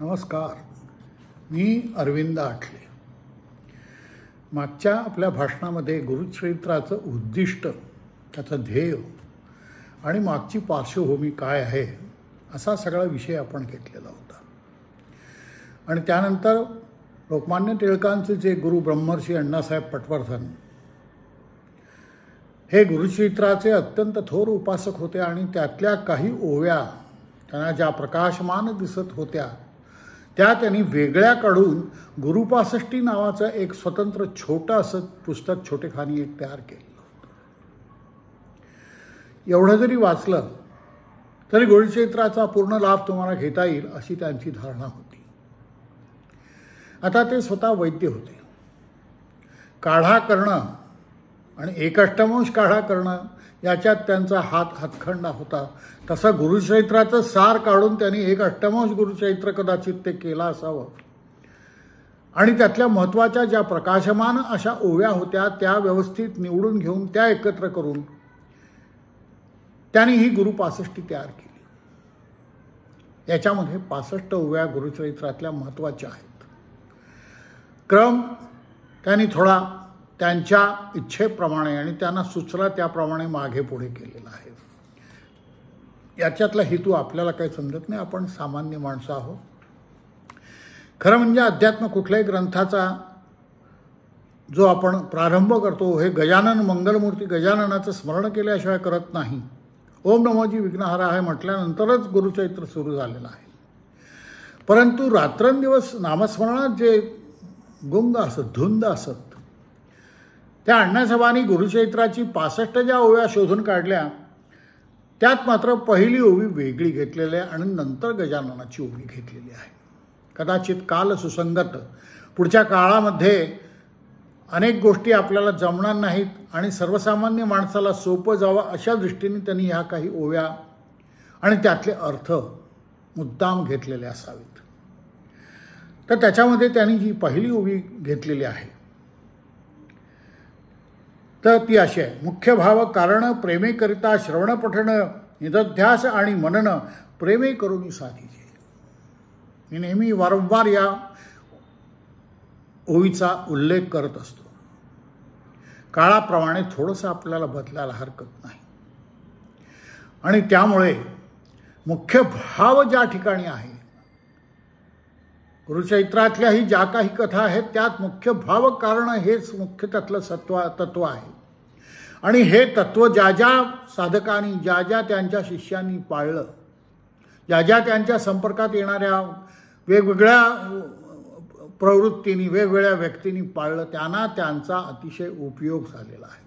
नमस्कार. मी अरविंद आठले. मागच्या आपल्या भाषणामध्ये गुरुचरित्राचं उद्दिष्ट, त्याचं ध्येय आणि मागची पार्श्वभूमी काय आहे असा सगळा विषय आपण घेतलेला होता. आणि त्यानंतर लोकमान्य टिळकांचे जे गुरु ब्रह्मर्षी अण्णासाहेब पटवर्धन हे गुरुचरित्राचे अत्यंत थोर उपासक होते आणि त्यातल्या काही ओव्या त्यांना ज्या प्रकाशमान दिसत होत्या त्या त्यांनी वेगळ्या काढून गुरुपासष्टी नावाचं एक स्वतंत्र छोटं असं पुस्तक छोटेखानी एक तयार केलेलं होतं. एवढं जरी वाचलं तरी गुरुचरित्राचा पूर्ण लाभ तुम्हाला घेता येईल अशी त्यांची धारणा होती. आता ते स्वतः वैद्य होते. काढा करणं आणि एकअष्टमांश काढा करणं याच्यात त्यांचा हातखंडा होता. तसं गुरुचरित्राचं सार काढून त्यांनी एक अष्टमांश गुरुचरित्र कदाचित ते केलं असावं. आणि त्यातल्या महत्त्वाच्या ज्या प्रकाशमान अशा ओव्या होत्या त्या व्यवस्थित निवडून घेऊन त्या एकत्र करून त्यांनी ही गुरुपासष्टी तयार केली. याच्यामध्ये 65 ओव्या गुरुचरित्रातल्या महत्त्वाच्या आहेत. क्रम त्यांनी थोडा त्यांच्या इच्छेप्रमाणे आणि त्यांना सुचला त्याप्रमाणे मागे पुढे केलेला आहे. याच्यातला हेतू आपल्याला काही समजत नाही. आपण सामान्य माणसं आहोत. खरं म्हणजे अध्यात्म कुठल्याही ग्रंथाचा जो आपण प्रारंभ करतो हे गजानन मंगलमूर्ती गजाननाचं स्मरण केल्याशिवाय करत नाही. ओम नमोजी विघ्नहरा आहे म्हटल्यानंतरच गुरुचरित्र सुरू झालेलं आहे. परंतु रात्रंदिवस नामस्मरणात जे गुंग असत, धुंद असत, त्या अण्णासाहेबांनी गुरुचरित्राची 65 ज्या ओव्या शोधून काढल्या त्यात मात्र पहिली ओवी वेगळी घेतलेली आहे आणि नंतर गजाननाची ओवी घेतलेली आहे. कदाचित काल सुसंगत पुढच्या काळामध्ये अनेक गोष्टी आपल्याला जमणार नाहीत आणि सर्वसामान्य माणसाला सोपं जावं अशा दृष्टीने त्यांनी ह्या काही ओव्या आणि त्यातले अर्थ मुद्दाम घेतलेले असावेत. तर त्याच्यामध्ये त्यांनी जी पहिली ओवी घेतलेली आहे तर ती अशी आहे. मुख्य भाव कारण प्रेमेकरिता श्रवण पठण निदध्यास आणि मनन प्रेमे करून साधीचे. मी नेहमी वारंवार या ओवीचा उल्लेख करत असतो. काळाप्रमाणे थोडंसं आपल्याला बदलायला हरकत नाही. आणि त्यामुळे मुख्य भाव ज्या ठिकाणी आहे गुरुचरित्रातल्याही ज्या काही कथा आहेत त्यात मुख्य भाव कारण हेच मुख्य त्यातलं तत्व आहे. आणि हे तत्व ज्या ज्या साधकांनी ज्या ज्या त्यांच्या शिष्यांनी पाळलं, ज्या ज्या त्यांच्या संपर्कात येणाऱ्या वेगवेगळ्या प्रवृत्तींनी वेगवेगळ्या व्यक्तींनी पाळलं त्यांना त्यांचा अतिशय उपयोग झालेला आहे.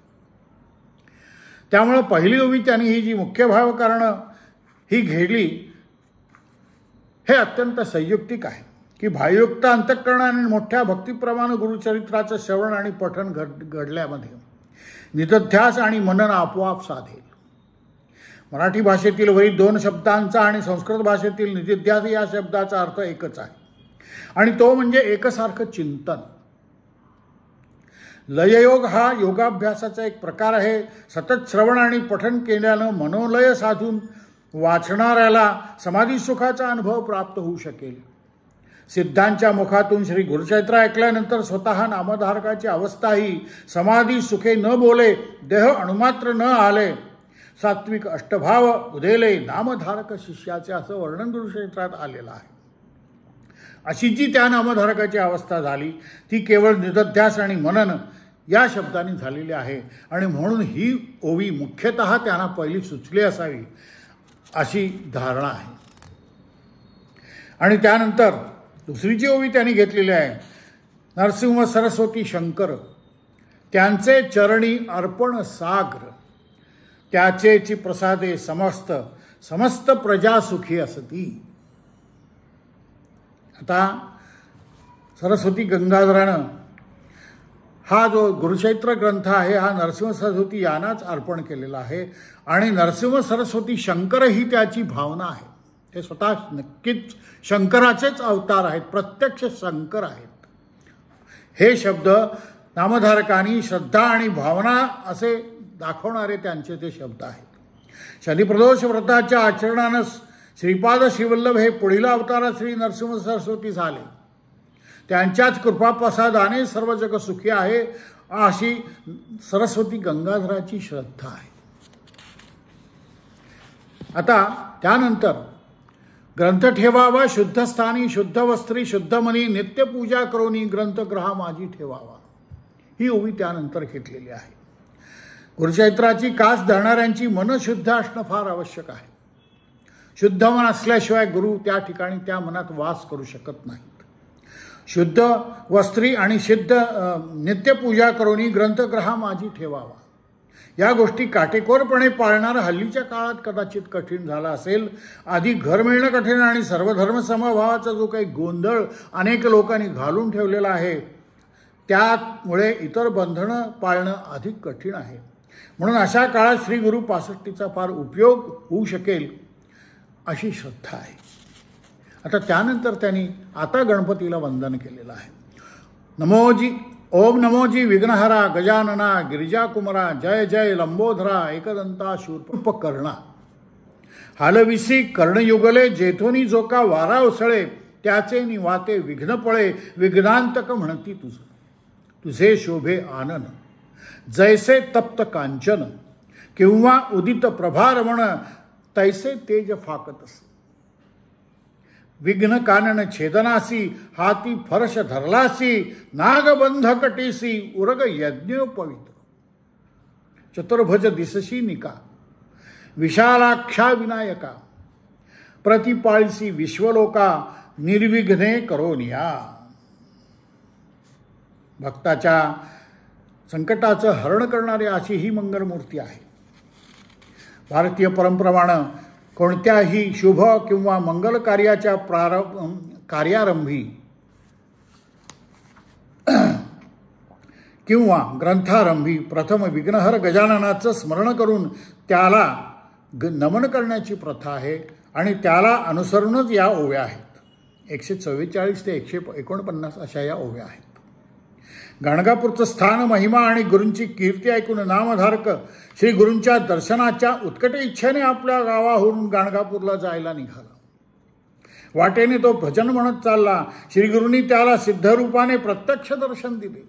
त्यामुळे पहिली ओवी त्यांनी ही जी मुख्य भाव कारण ही घेतली हे अत्यंत संयुक्तिक आहे की भावयुक्त अंतःकरणाने मोठ्या भक्तिप्रमाणे गुरुचरित्राचं श्रवण आणि पठण घडल्यामध्ये निदध्यास आणि मनन आपोआप साधेल. मराठी भाषेतील वरील 2 शब्दांचा आणि संस्कृत भाषेतील निदिध्यास या शब्दाचा अर्थ एकच आहे आणि तो म्हणजे एकसारखं चिंतन. लययोग हा योगाभ्यासाचा एक प्रकार आहे. सतत श्रवण आणि पठण केल्यानं मनोलय साधून वाचणाऱ्याला समाधी सुखाचा अनुभव प्राप्त होऊ शकेल. सिद्धांच्या मुखातून श्री गुरुचरित्र ऐकल्यानंतर स्वतः नामधारकाची अवस्थाही समाधी सुखे न बोले देह अणुमात्र न आले सात्विक अष्टभाव उदेले नामधारक शिष्याचे असं वर्णन गुरुचरित्रात आलेलं आहे. अशी जी त्या नामधारकाची अवस्था झाली ती केवळ निदध्यास आणि मनन या शब्दांनी झालेली आहे. आणि म्हणून ही ओवी मुख्यतः त्यांना पहिली सुचली असावी अशी धारणा आहे. आणि त्यानंतर दुसरी जी ओवी त्यांनी घेतलेली आहे नरसिंह सरस्वती शंकर त्यांचे चरणी अर्पण साग्र त्याचेची प्रसादे समस्त प्रजा सुखी असती. आता सरस्वती गंगाधरानं हा जो गुरुचरित्र ग्रंथ आहे हा नरसिंह सरस्वती यांनाच अर्पण केलेला आहे. आणि नरसिंह सरस्वती शंकर ही त्याची भावना आहे. ते स्वतः नक्कीच शंकराचेच अवतार आहेत, प्रत्यक्ष शंकर आहेत. हे शब्द नामधारकांनी श्रद्धा आणि भावना असे दाखवणारे त्यांचे ते शब्द आहेत. शनिप्रदोष व्रताच्या आचरणानं श्रीपाद श्रीवल्लभ हे पुढील अवतारात श्री नरसिंह सरस्वती झाले. त्यांच्याच कृपाप्रसादाने सर्व जग सुखी आहे अशी सरस्वती गंगाधराची श्रद्धा आहे. आता त्यानंतर ग्रंथ ठेवावा शुद्ध स्थानी शुद्ध वस्त्री शुद्ध मनी नित्य पूजा करोनी ग्रंथग्रहा माझी ठेवावा, ही ओवी त्यानंतर घेतलेली आहे. गुरुचरित्राची कास धरणाऱ्यांची मन शुद्ध असणं फार आवश्यक आहे. शुद्ध मन असल्याशिवाय गुरु त्या ठिकाणी त्या मनात वास करू शकत नाहीत. शुद्ध वस्त्री आणि शुद्ध नित्यपूजा करोनी ग्रंथग्रहा माझी ठेवावा, या गोष्टी काटेकोरपणे पाळणारा हल्लीच्या काळात कदाचित कठीण झाला असेल. आधी घर मिळणं कठीण आणि सर्वधर्म समभावाचा जो काही गोंधळ अनेक लोकांनी घालून ठेवलेला आहे, त्यामुळे इतर बंधनं पाळणं अधिक कठीण आहे. म्हणून अशा काळात श्री गुरु 65चा फार उपयोग होऊ शकेल अशी श्रद्धा आहे. आता त्यानंतर त्यांनी आता गणपतीला वंदन केलेलं आहे. नमोजी ओम नमोजी विघ्नहरा गजानना गिरिजाकुमरा जय जय लंबोधरा एकदंता शूर्पकर्णा हालविसी कर्णयुगले जेथोनी जो का वारा उसळे त्याचे निवाते विघ्न पळे विघ्नांतक म्हणती तुझे शोभे आनन जैसे तप्त कांचन किंवा उदित प्रभारमण तैसे तेज फाकतस विघ्न कानन छेदनासी हाती फरश धरलासी नागबंध कटीसी उरग यज्ञोपवित चतुर्भुज दिसशी निका विशालाक्षा विनायका प्रतिपाळसी विश्वलोका निर्विघ्ने करोनिया. भक्ताच्या संकटाचं हरण करणारी अशी ही मंगलमूर्ती आहे. भारतीय परंपरेप्रमाणे कोणत्याही शुभ किंवा मंगल कार्याच्या कार्यारंभी किंवा ग्रंथारंभी प्रथम विघ्नहर गजाननाचं स्मरण करून त्याला नमन करण्याची प्रथा आहे आणि त्याला अनुसरूनच या ओव्या आहेत. 144 ते 149 अशा या ओव्या आहेत. गाणगापूरचं स्थान महिमा आणि गुरूंची कीर्ती ऐकून नामधारक श्री गुरूंच्या दर्शनाच्या उत्कट इच्छेने आपल्या गावाहून गाणगापूरला जायला निघाला. वाटेने तो भजन म्हणत चालला. श्री गुरूंनी त्याला सिद्धरूपाने प्रत्यक्ष दर्शन दिले.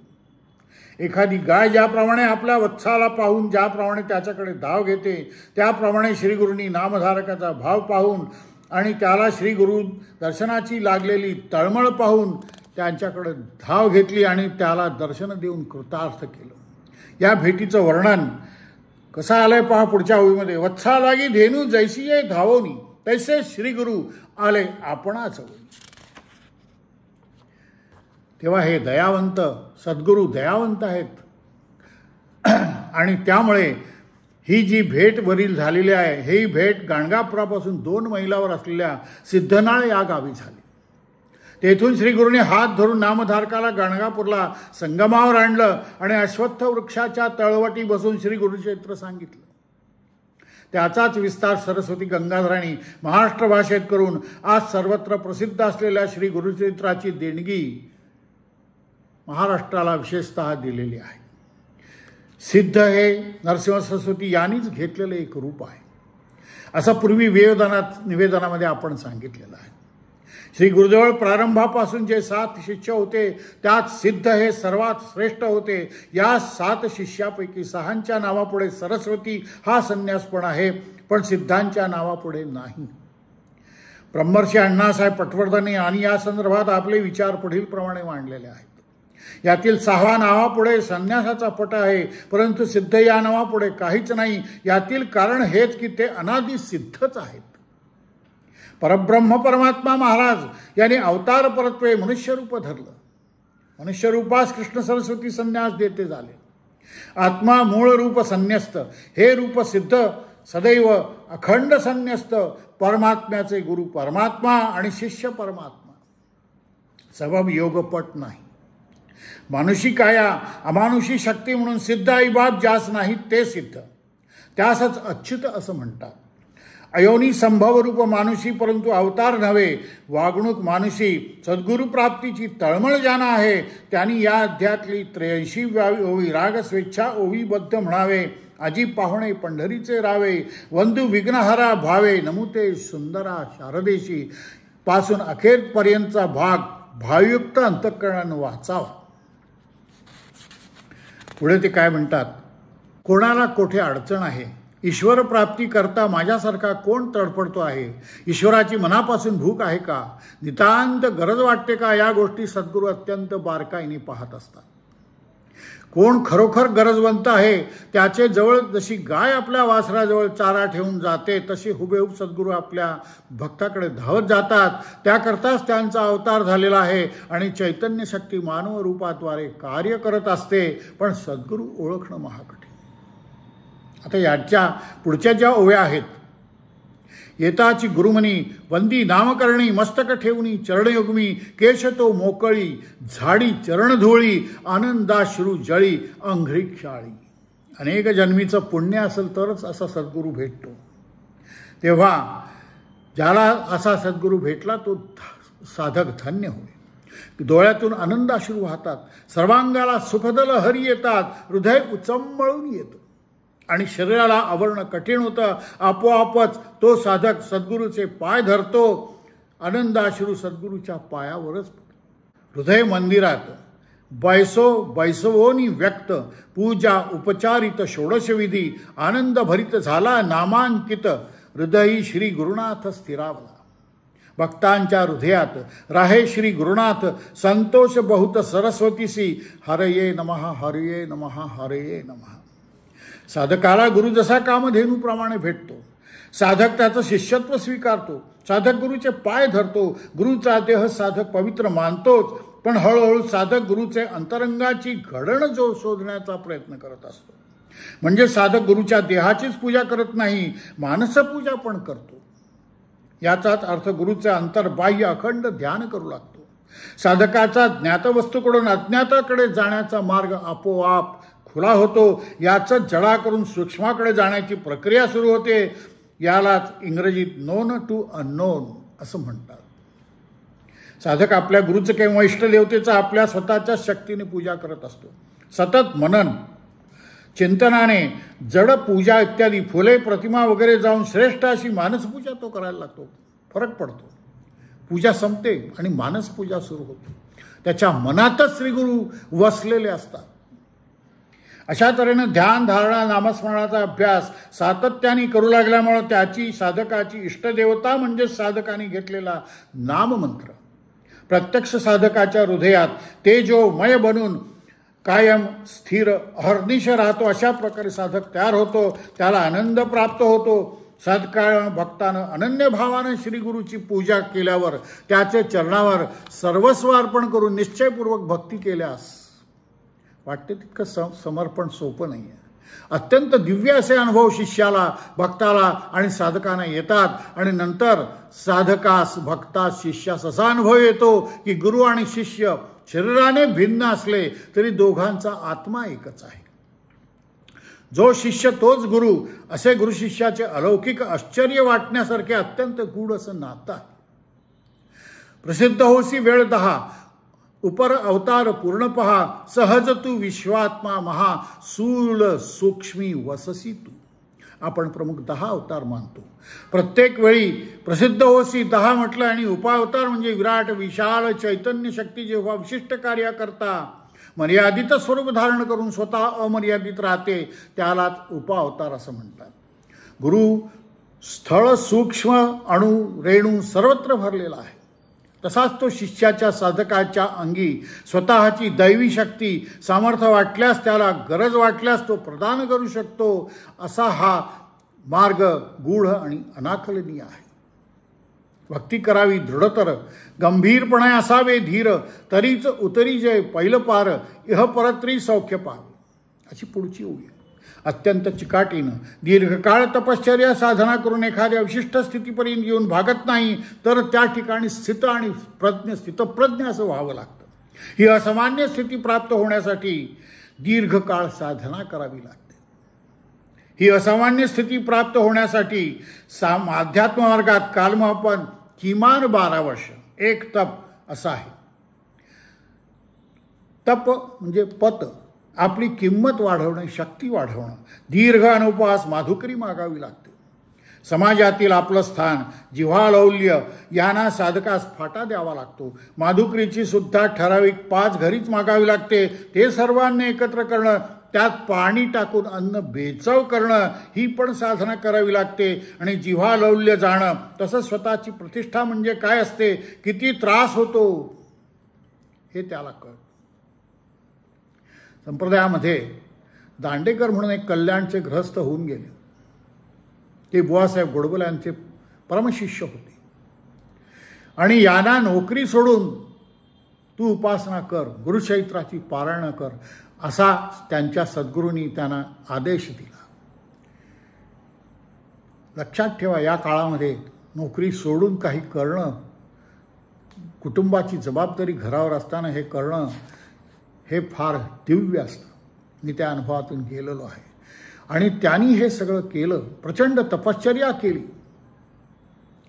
एखादी गाय ज्याप्रमाणे आपल्या वत्साला पाहून ज्याप्रमाणे त्याच्याकडे धाव घेते, त्याप्रमाणे श्री गुरूंनी नामधारकाचा भाव पाहून आणि त्याला श्री गुरु दर्शनाची लागलेली तळमळ पाहून त्यांच्याकडे धाव घेतली आणि त्याला दर्शन देऊन कृतार्थ केलं. या भेटीचं वर्णन कसं आलंय पहा पुढच्या ओळीमध्ये. वत्सा लागी धेनू जैसी ये धावोनी तैसे श्री गुरु आले आपणाच होई. तेव्हा हे दयावंत सद्गुरू दयावंत आहेत आणि त्यामुळे ही जी भेट वरील झालेली आहे, ही भेट गाणगापुरापासून 2 मैलावर असलेल्या सिद्धनाळ या गावी झाली. तेथून श्री गुरूंनी हात धरून नामधारकाला गाणगापूरला संगमावर आणलं आणि अश्वत्थ वृक्षाच्या तळवटी बसून श्री गुरुचरित्र सांगितलं. त्याचाच विस्तार सरस्वती गंगाधरांनी महाराष्ट्र भाषेत करून आज सर्वत्र प्रसिद्ध असलेल्या श्री गुरुचरित्राची देणगी महाराष्ट्राला विशेषतः दिलेली आहे. सिद्ध हे नरसिंह सरस्वती यांनीच घेतलेलं एक रूप आहे असं पूर्वी निवेदनामध्ये आपण सांगितलेलं आहे. श्री गुरुजवळ प्रारंभापासून जे 7 शिष्य होते त्यात सिद्ध हे सर्वात श्रेष्ठ होते. या 7 शिष्यापैकी 6 नावापुढे सरस्वती हा संन्यासपण आहे, पण सिद्धांच्या नावापुढे नाही. ब्रह्मर्षी अण्णासाहेब पटवर्धन आणि या संदर्भात आपले विचार पुढीलप्रमाणे मांडलेले आहेत. यातील 6व्या नावापुढे संन्यासाचा पट आहे, परंतु सिद्ध या नावापुढे काहीच नाही. यातील कारण हेच की ते अनादि सिद्धच आहेत. परब्रह्म परमात्मा महाराज यांनी अवतार परत्वे मनुष्यरूप धरलं. मनुष्यरूपास कृष्ण सरस्वती संन्यास देते झाले. आत्मा मूळ रूप संन्यस्त, हे रूप सिद्ध सदैव अखंड संन्यस्त. परमात्म्याचे गुरु परमात्मा आणि शिष्य परमात्मा. सबब योगपट नाही. मानुषी काया अमानुषी शक्ती म्हणून सिद्ध ऐबाब ज्यास नाहीत ते सिद्ध, त्यासच अच्युत असं म्हणतात. अयोनी संभव रूप मानुषी परंतु अवतार नव्हे, वागणूक मानुषी. सद्गुरु प्राप्तीची तळमळ ज्यांना आहे त्यांनी या अध्यायातली 83व्या ओवी राग स्वेच्छा ओवीबद्ध म्हणावे. आजी पाहुणे पंढरीचे रावे, वंदू विघ्नहरा भावे, नमुते सुंदरा शारदेशी, पासून अखेरपर्यंतचा भाग भावयुक्त अंतःकरणानं वाचावा. पुढे ते काय म्हणतात, कोणाला कोठे अडचण आहे, ईश्वर प्राप्ती करता माझ्यासारखा कोण तडफडतो आहे, ईश्वराची मनापासून भूक आहे का, नितांत गरज वाटते का, या गोष्टी सद्गुरू अत्यंत बारकाईने पाहत असतात. कोण खरोखर गरजवंत आहे, त्याचे जवळ जशी गाय आपल्या वासराजवळ चारा ठेवून जाते, तशी हुबेहूब सद्गुरू आपल्या भक्ताकडे धावत जातात. त्याकरताच त्यांचा अवतार झालेला आहे आणि चैतन्य शक्ती मानव रूपाद्वारे कार्य करत असते. पण सद्गुरू ओळखणं महाकठीण. आता याच्या पुढच्या ज्या ओव्या आहेत, येताची गुरुमनी वंदी नामकरणी, मस्तक ठेवणी चरणयुग्मी, केश तो मोकळी झाडी चरणधुळी, आनंदाश्रू जळी अंघ्री क्षाळी. अनेक जन्मीचं पुण्य असेल तरच असा सद्गुरू भेटतो. तेव्हा ज्याला असा सद्गुरू भेटला तो साधक धन्य होय. डोळ्यातून आनंदाश्रू वाहतात, सर्वांगाला सुखद लहरी येतात, हृदय उचंबळून येतं आणि शरीराला आवरणं कठीण होतं. आपोआपच तो साधक सद्गुरूचे पाय धरतो. आनंदाश्रू सद्गुरूच्या पायावरच. हृदय मंदिरात बैसवोनी व्यक्त, पूजा उपचारित षोडशविधी, आनंद भरित झाला नामांकित, हृदयी श्री गुरुनाथ स्थिरावला. भक्तांच्या हृदयात राहे श्री गुरुनाथ, संतोष बहुत सरस्वतीसी, हरये नमः हरये नमः हरये नमः. साधकाला गुरु जसा कामधेनूप्रमाणे भेटतो. साधक त्याचं शिष्यत्व स्वीकारतो. साधक गुरुचे पाय धरतो. गुरुचा देह साधक पवित्र मानतोच, पण हळूहळू साधक गुरुचे अंतरंगाची घडण जो शोधण्याचा प्रयत्न करत असतो. म्हणजे साधक गुरुच्या देहाचीच पूजा करत नाही, मानसपूजा पण करतो. याचाच अर्थ गुरुचे अंतर्बाह्य अखंड ध्यान करू लागतो. साधकाचा ज्ञातवस्तूकडून अज्ञाताकडे जाण्याचा मार्ग आपोआप खुला होतो. याचं जडा करून सूक्ष्माकडे जाण्याची प्रक्रिया सुरू होते. यालाच इंग्रजीत नोन टू अननोन असं म्हणतात. साधक आपल्या गुरुचं किंवा इष्टदेवतेचं आपल्या स्वतःच्या शक्तीने पूजा करत असतो. सतत मनन चिंतनाने जड पूजा इत्यादी फुले प्रतिमा वगैरे जाऊन श्रेष्ठ अशी मानसपूजा तो करायला लागतो. फरक पडतो. पूजा संपते आणि मानसपूजा सुरू होते. त्याच्या मनातच श्रीगुरू वसलेले असतात. अशा तऱ्हेनं ध्यान धारणा नामस्मरणाचा अभ्यास सातत्याने करू लागल्यामुळे त्याची साधकाची इष्टदेवता म्हणजे साधकाने घेतलेला नाममंत्र प्रत्यक्ष साधकाच्या हृदयात तेजोमय बनून कायम स्थिर अहर्निश राहतो. अशा प्रकारे साधक तयार होतो. त्याला आनंद प्राप्त होतो. सत्काळ भक्तानं अनन्य भावानं श्रीगुरूची पूजा केल्यावर त्याचे चरणावर सर्वस्व अर्पण करून निश्चयपूर्वक भक्ती केल्यास वाटते तितकं समर्पण सोपं नाही आहे. अत्यंत दिव्य असे अनुभव शिष्याला भक्ताला आणि साधकांना येतात आणि नंतर साधकास भक्तास शिष्यास असा अनुभव येतो की गुरु आणि शिष्य शरीराने भिन्न असले तरी दोघांचा आत्मा एकच आहे. जो शिष्य तोच गुरु असे गुरु शिष्याचे अलौकिक आश्चर्य वाटण्यासारखे अत्यंत गूढ असं नातं आहे. प्रसिद्ध होसी वेळ 10 उपर अवतार पूर्ण पहा सहज तू विश्वात्मा महा सूल सूक्ष्मी वससी तू. आपण प्रमुख 10 अवतार मानतो. प्रत्येक वेळी प्रसिद्ध होसी 10 म्हटलं आणि उपावतार म्हणजे विराट विशाल चैतन्य शक्ती जेव्हा विशिष्ट कार्य करता मर्यादित स्वरूप धारण करून स्वतः अमर्यादित राहते त्यालाच उपावतार असं म्हणतात. गुरु स्थळ सूक्ष्म अणु रेणू सर्वत्र भरलेला आहे. तसाच तो शिष्याच्या साधकाच्या अंगी स्वतःची दैवी शक्ती सामर्थ्य वाटल्यास त्याला गरज वाटल्यास तो प्रदान करू शकतो. असा हा मार्ग गूढ आणि अनाकलनीय आहे. भक्ती करावी दृढतर गंभीरपणे असावे धीर तरीच उतरी जय पैल पार इह परत्री सौख्य पावे. अशी पुढची ओवी. अत्यंत चिकाटीनं दीर्घकाळ तपश्चर्या साधना करून एखाद्या विशिष्ट स्थितीपर्यंत येऊन भागत नाही तर त्या ठिकाणी स्थित आणि प्रज्ञ स्थितप्रज्ञ असं व्हावं लागतं. ही असामान्य स्थिती प्राप्त होण्यासाठी दीर्घकाळ साधना करावी लागते. ही असामान्य स्थिती प्राप्त होण्यासाठी अध्यात्म मार्गात कालमापन किमान 12 वर्ष एक तप असं आहे. तप म्हणजे पत आपली किंमत वाढवणं, शक्ती वाढवणं, दीर्घ अनुपवास, माधुकरी मागावी लागते. समाजातील आपलं स्थान, जिव्हाळौल्य यांना साधकास फाटा द्यावा लागतो. माधुकरीची सुद्धा ठराविक 5 घरीच मागावी लागते. ते सर्वांनी एकत्र करणं, त्यात पाणी टाकून अन्न बेचव करणं ही पण साधना करावी लागते. आणि जिव्हाळौल्य जाणं, तसंच स्वतःची प्रतिष्ठा म्हणजे काय असते, किती त्रास होतो हे त्याला कळतं. संप्रदायामध्ये दांडेकर म्हणून एक कल्याणचे गृहस्थ होऊन गेले. ते बुवासाहेब गोडबोले यांचे परमशिष्य होते. आणि यांना नोकरी सोडून तू उपासना कर, गुरुचरित्राची पारायण कर, असा त्यांच्या सद्गुरूंनी त्यांना आदेश दिला. लक्षात ठेवा, या काळामध्ये नोकरी सोडून काही करणं, कुटुंबाची जबाबदारी घरावर असताना हे करणं हे फार दिव्य असतं. मी त्या अनुभवातून गेलेलो आहे. आणि त्यांनी हे सगळं केलं, प्रचंड तपश्चर्या केली.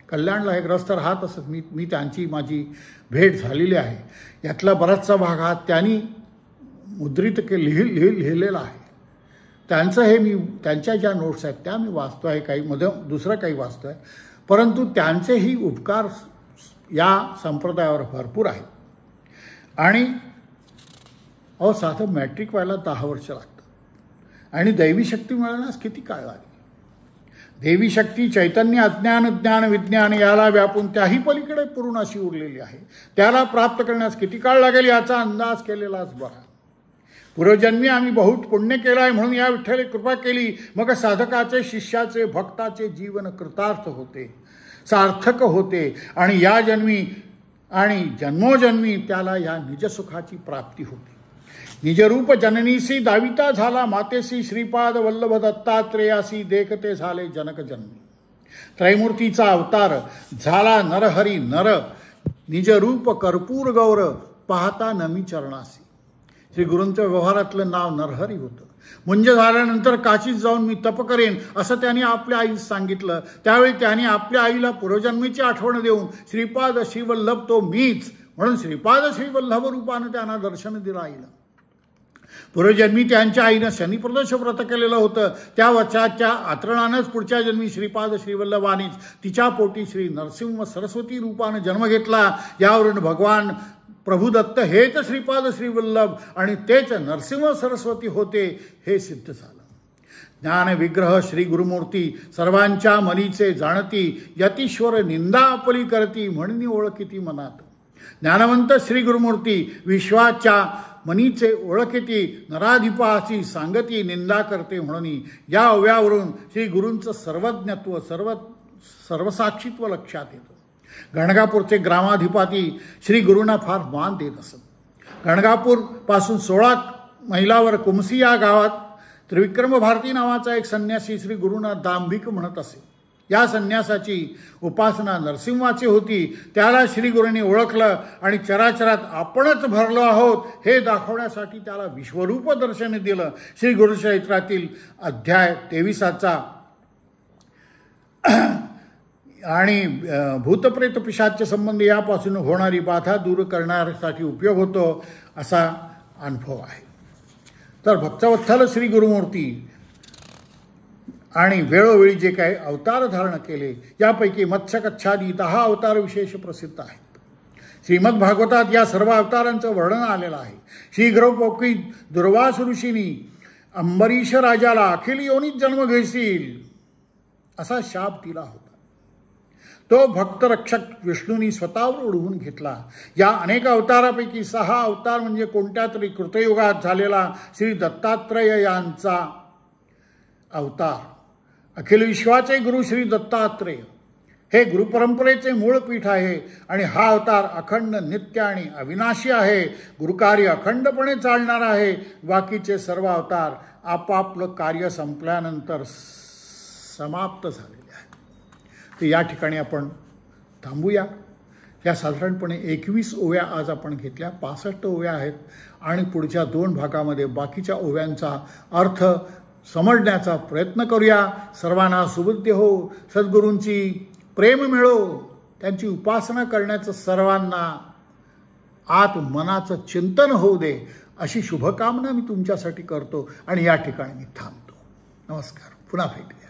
कल्याणला हे ग्रस्त राहत असत. मी त्यांची माझी भेट झालेली आहे. यातला बराचसा भाग हा त्यांनी मुद्रित लिहिलेला आहे. त्यांचं हे मी त्यांच्या ज्या नोट्स आहेत त्या मी वाचतो आहे, काही मध्ये दुसरं काही वाचतो आहे. परंतु त्यांचेही उपकार या संप्रदायावर भरपूर आहेत. आणि साधं मॅट्रिक व्हायला 10 वर्ष लागतं. आणि दैवी शक्ती मिळवण्यास किती काळ लागेल. देवी शक्ती चैतन्य, अज्ञान, ज्ञान, विज्ञान याला व्यापून त्याही पलीकडे पूर्ण अशी उरलेली आहे. त्याला प्राप्त करण्यास किती काळ लागेल याचा अंदाज केलेलाच बरा. पूर्वजन्मी आम्ही बहुत पुण्य केलं आहे म्हणून या विठ्ठले कृपा केली. मग साधकाचे, शिष्याचे, भक्ताचे जीवन कृतार्थ होते, सार्थक होते. आणि या जन्मी आणि जन्मोजन्मी त्याला या निजसुखाची प्राप्ती होते. निजरूप जननीसी दाविता झाला, मातेसी श्रीपाद वल्लभ दत्तात्रेयासी देखते झाले जनक जन्मी. त्रैमूर्तीचा अवतार झाला नरहरी नर, निजरूप कर्पूर गौर पाहता नमी चरणासी. श्री गुरूंच्या व्यवहारातलं नाव नरहरी होतं. मुंज झाल्यानंतर काशीत जाऊन मी तप करेन असं त्यांनी आपल्या आईस सांगितलं. त्यावेळी त्यांनी आपल्या आईला पूर्वजन्मीची आठवण देऊन श्रीपाद श्रीवल्लभ तो मीच म्हणून श्रीपाद श्रीवल्लभ रूपानं त्यांना दर्शन दिलं आईला. पूर्वजन्मी त्यांच्या आईनं शनिप्रदोष व्रत केलेलं होतं. त्या वचाच्या आचरणानंच पुढच्या जन्मी श्रीपाद श्रीवल्लभानीच तिच्या पोटी श्री नरसिंह सरस्वती रूपानं जन्म घेतला. यावरून भगवान प्रभुदत्त हेच श्रीपाद श्रीवल्लभ आणि तेच नरसिंह सरस्वती होते हे सिद्ध झालं. ज्ञान विग्रह श्री गुरुमूर्ती सर्वांच्या मनीचे जाणती, यतीश्वर निंदा आपली करती म्हणून ओळखिती मनात. ज्ञानवंत श्री गुरुमूर्ती विश्वाच्या मनीचे ओळखिती, नराधिपाची सांगती निंदा करते म्हणून. या ओव्यावरून श्री गुरूंचं सर्वज्ञत्व सर्वसाक्षित्व लक्षात येतं. गणगापूरचे ग्रामाधिपती श्री गुरूंना फार मान देत असत. गणगापूर पासून 16 मैलावर कुमसी या गावात त्रिविक्रम भारती नावाचा एक संन्यासी श्री गुरूंना दांभिक म्हणत असे. या संन्यासाची उपासना नरसिंहाची होती. त्याला श्री गुरूंनी ओळखलं आणि चराचरात आपणच भरलो आहोत हे दाखवण्यासाठी त्याला विश्वरूप दर्शन दिलं. श्री गुरुचरित्रातील अध्याय 23 आणि भूतप्रेत पिशाच्य संबंधी यापासून होणारी बाधा दूर करण्यासाठी उपयोग होतो असा अनुभव आहे. तर भक्तवत्सल श्री गुरुमूर्ती आणि वेळोवेळी जे काही अवतार धारण केले यापैकी मत्स्यकच्छादी 10 अवतार विशेष प्रसिद्ध आहेत. श्रीमद भागवतात या सर्व अवतारांचं वर्णन आलेलं आहे. शीघ्रपोकी दुर्वास ऋषींनी अंबरीश राजाला अखिल योनीत जन्म घेशील असा शाप दिला होता. तो भक्तरक्षक विष्णूंनी स्वतःवर ओढवून घेतला. या अनेक अवतारापैकी 6 अवतार म्हणजे कोणत्या तरी कृतयुगात झालेला श्री दत्तात्रेय यांचा अवतार. अखिल विश्वाचे गुरु श्री दत्तात्रेय हे गुरुपरंपरेचे मूळ पीठ आहे आणि हा अवतार अखंड, नित्य आणि अविनाशी आहे. गुरुकार्य अखंडपणे चालणार आहे. बाकीचे सर्व अवतार आपापलं कार्य संपल्यानंतर समाप्त झालेले आहेत. तर या ठिकाणी आपण थांबूया. या साधारणपणे 21 ओव्या आज आपण घेतल्या. 65 ओव्या आहेत आणि पुढच्या 2 भागामध्ये बाकीच्या ओव्यांचा अर्थ समजण्याचा प्रयत्न करूया. सर्वांना सुबुद्धी हो, सद्गुरूंची प्रेम मिळो, त्यांची उपासना करण्याचं सर्वांना आत मनाचं चिंतन होऊ दे अशी शुभकामना मी तुमच्यासाठी करतो आणि या ठिकाणी मी थांबतो. नमस्कार. पुन्हा भेटूया.